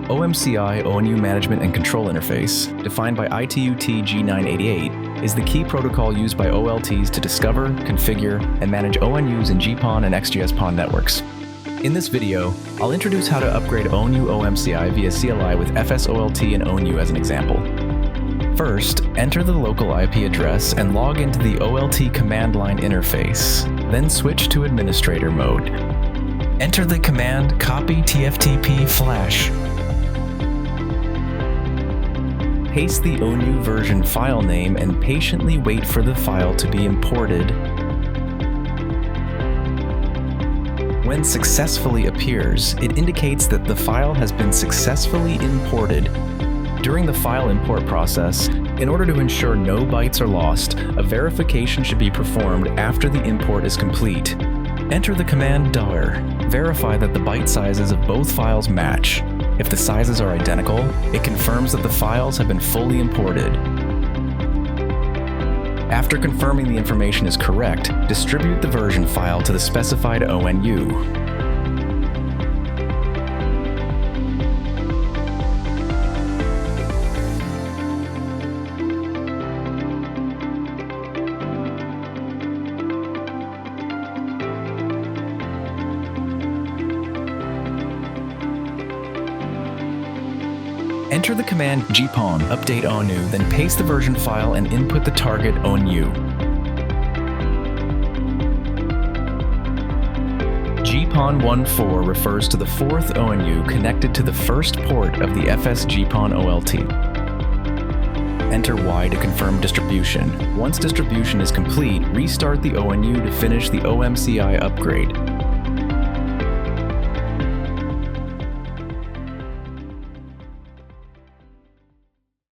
OMCI ONU Management and Control Interface, defined by ITU-T G988, is the key protocol used by OLTs to discover, configure, and manage ONUs in GPON and XGS-PON networks. In this video, I'll introduce how to upgrade ONU OMCI via CLI with FS OLT and ONU as an example. First, enter the local IP address and log into the OLT command line interface, then switch to administrator mode. Enter the command copy TFTP flash. Paste the ONU version file name and patiently wait for the file to be imported. When successfully appears, it indicates that the file has been successfully imported. During the file import process, in order to ensure no bytes are lost, a verification should be performed after the import is complete. Enter the command $. Verify that the byte sizes of both files match. If the sizes are identical, it confirms that the files have been fully imported. After confirming the information is correct, distribute the version file to the specified ONU. Enter the command GPON update ONU, then paste the version file and input the target ONU. GPON 1.4 refers to the fourth ONU connected to the first port of the FS GPON OLT. Enter Y to confirm distribution. Once distribution is complete, restart the ONU to finish the OMCI upgrade.